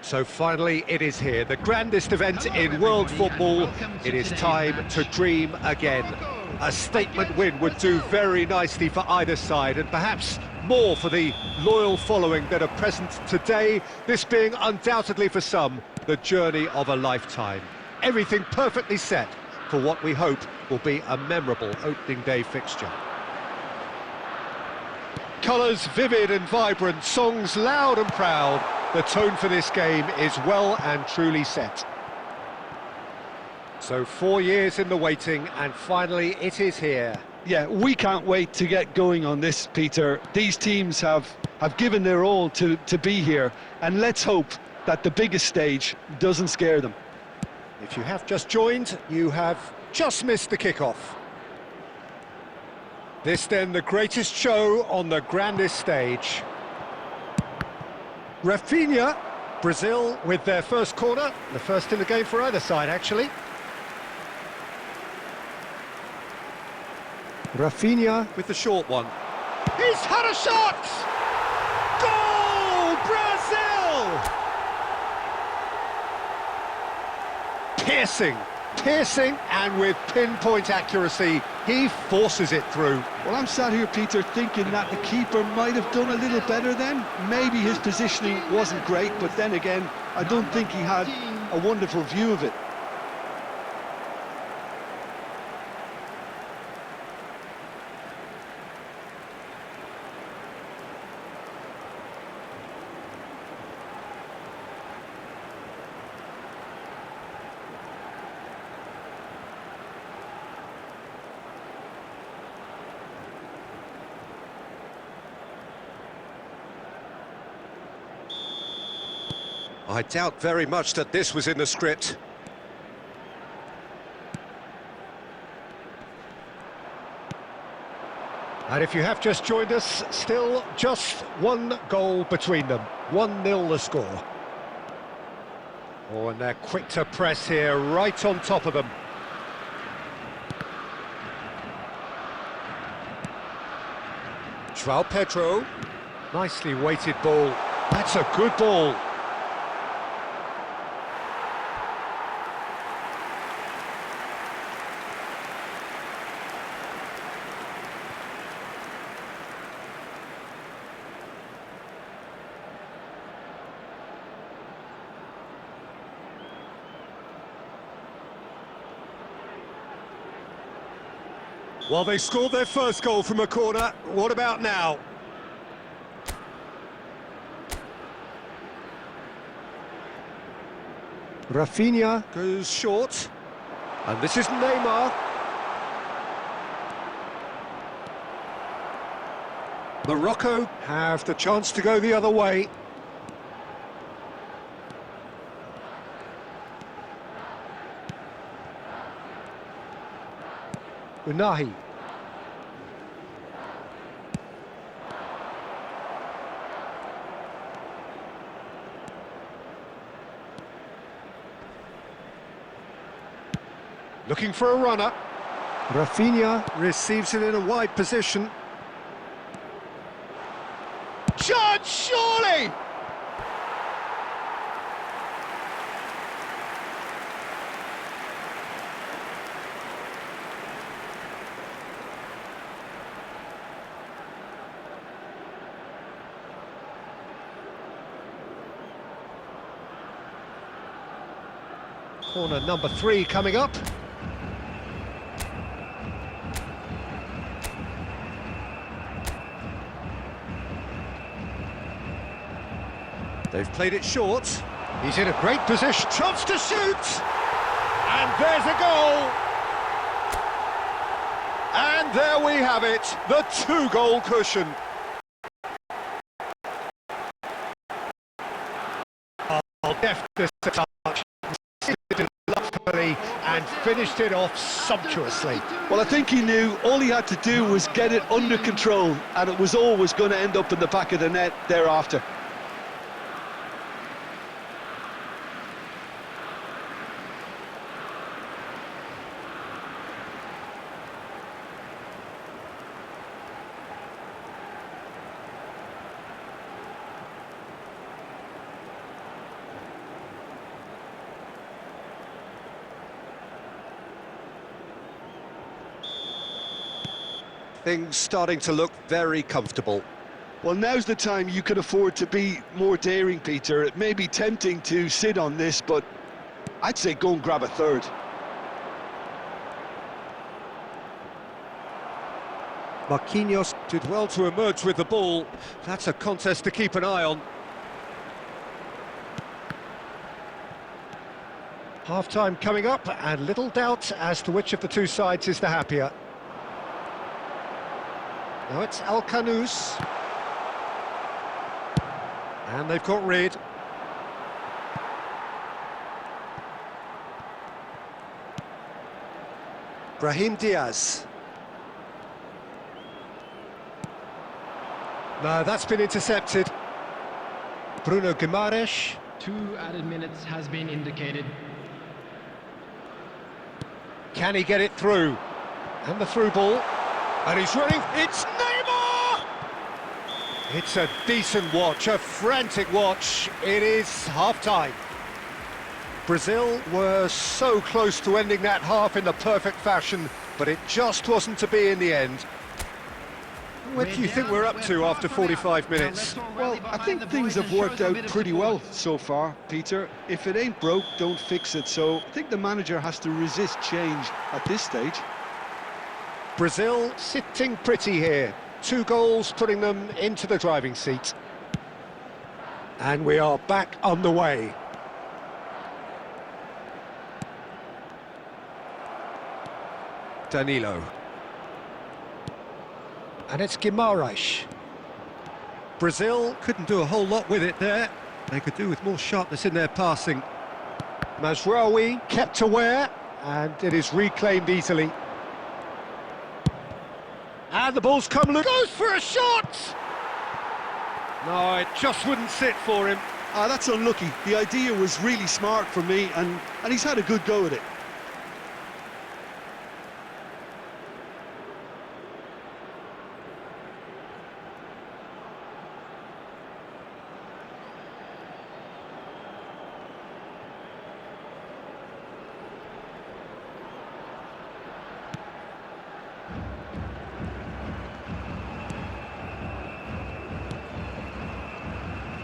So finally it is here, the grandest event in world football. It is time to dream again. A statement win would do very nicely for either side, and perhaps more for the loyal following that are present today, this being undoubtedly for some the journey of a lifetime. Everything perfectly set for what we hope will be a memorable opening day fixture. Colours vivid and vibrant, songs loud and proud. The tone for this game is well and truly set. So 4 years in the waiting, and finally it is here. Yeah, we can't wait to get going on this, Peter. These teams have given their all to be here, and let's hope that the biggest stage doesn't scare them. If you have just joined, you have just missed the kickoff. This then the greatest show on the grandest stage. Rafinha, Brazil with their first corner, the first in the game for either side actually. Rafinha with the short one. He's had a shot! Goal, Brazil! Piercing, and with pinpoint accuracy, he forces it through. Well, I'm sat here, Peter, thinking that the keeper might have done a little better then. Maybe his positioning wasn't great, but then again, I don't think he had a wonderful view of it. I doubt very much that this was in the script. And if you have just joined us, still just one goal between them. 1-0 the score. Oh, and they're quick to press here, right on top of them. João Pedro. Nicely weighted ball. That's a good ball. Well, they scored their first goal from a corner. What about now? Rafinha goes short. And this is Neymar. Morocco have the chance to go the other way. Unahi. Looking for a runner. Rafinha receives it in a wide position. Shot, surely! Corner number 3 coming up. They've played it short. He's in a great position. Chance to shoot! And there's a goal! And there we have it, the 2-goal cushion. Left this touch, and finished it off sumptuously. Well, I think he knew all he had to do was get it under control, and it was always going to end up in the back of the net thereafter. Things starting to look very comfortable. Well, now's the time you can afford to be more daring, Peter. It may be tempting to sit on this, but I'd say go and grab a third. Marquinhos did well to emerge with the ball. That's a contest to keep an eye on. Half-time coming up, and little doubt as to which of the two sides is the happier. Now it's Al-Kanous. And they've got rid. Brahim Diaz. No, that's been intercepted. Bruno Guimaraes. 2 added minutes has been indicated. Can he get it through? And the through ball. And he's running. It's Neymar! It's a decent watch, a frantic watch. It is half-time. Brazil were so close to ending that half in the perfect fashion, but it just wasn't to be in the end. What do you think we're up to after 45 minutes? Well, I think things have worked out pretty well so far, Peter. If it ain't broke, don't fix it. So I think the manager has to resist change at this stage. Brazil sitting pretty here. 2 goals putting them into the driving seat. And we are back on the way. Danilo. And it's Guimaraes. Brazil couldn't do a whole lot with it there. They could do with more sharpness in their passing. Mazraoui kept aware, and it is reclaimed easily. And the ball's come loose. Goes for a shot! No, it just wouldn't sit for him. That's unlucky. The idea was really smart for me, and he's had a good go at it.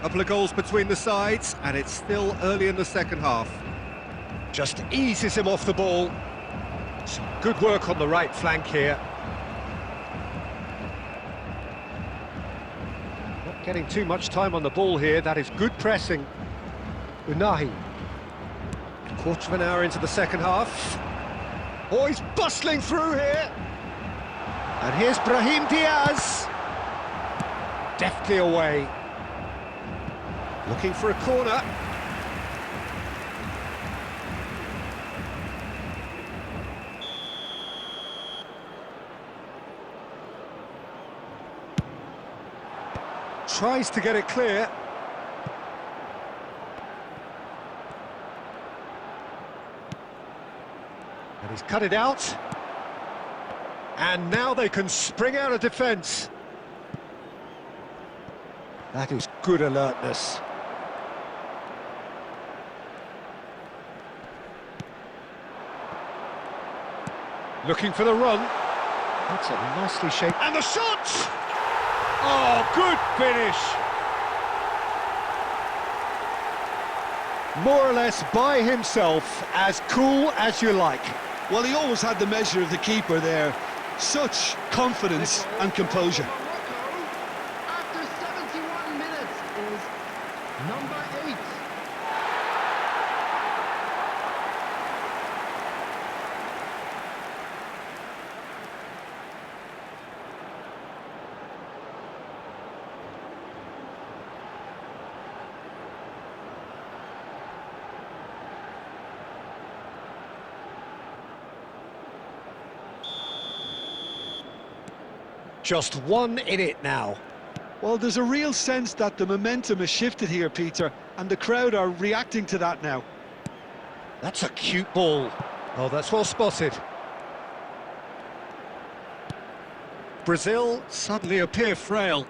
Couple of goals between the sides, and it's still early in the second half. Just eases him off the ball. Some good work on the right flank here. Not getting too much time on the ball here. That is good pressing. Unahi. Quarter of an hour into the second half. Oh, he's bustling through here. And here's Brahim Diaz. Deftly away. Looking for a corner. Tries to get it clear. And he's cut it out. And now they can spring out of defence. That is good alertness. Looking for the run. That's a nicely shaped... And the shot! Oh, good finish! More or less by himself, as cool as you like. Well, he always had the measure of the keeper there. Such confidence and composure. After 71 minutes is number 8. Just 1 in it now. Well, there's a real sense that the momentum has shifted here, Peter, and the crowd are reacting to that now. That's a cute ball. Oh, that's well spotted. Brazil suddenly appear frail.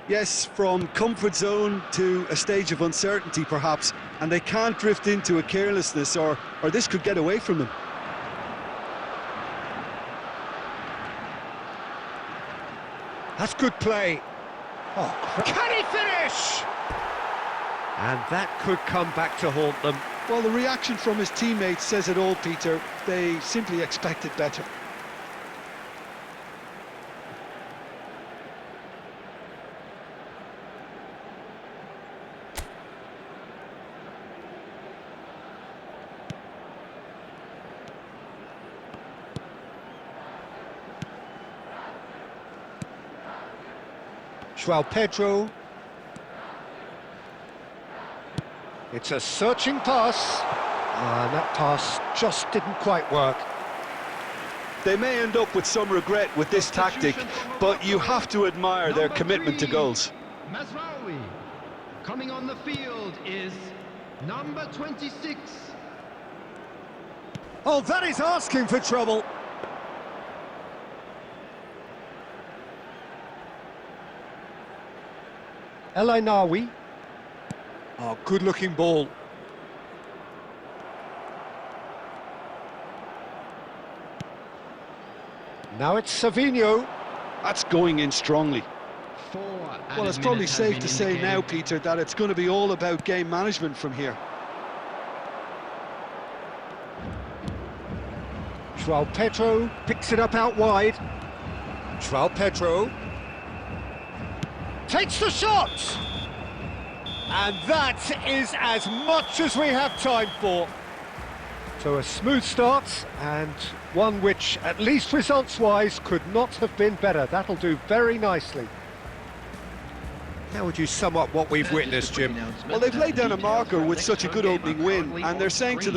Yes, from comfort zone to a stage of uncertainty, perhaps, and they can't drift into a carelessness, or this could get away from them. That's good play. Oh, can he finish? And that could come back to haunt them. Well, the reaction from his teammates says it all, Peter. They simply expected better. João Pedro. It's a searching pass. And that pass just didn't quite work. They may end up with some regret with this tactic, but you have to admire their commitment to goals. Mazraoui. Coming on the field is number 26. Oh, that is asking for trouble. El Ainawi. Oh, good-looking ball. Now it's Savinho. That's going in strongly. Well, Well, it's probably safe to say now, Peter, that it's going to be all about game management from here. João Pedro picks it up out wide. João Pedro takes the shot! And that is as much as we have time for. So a smooth start, and one which, at least results-wise, could not have been better. That'll do very nicely. How would you sum up what we've witnessed, Jim? Well, they've laid down a marker with such a good opening win, and they're saying to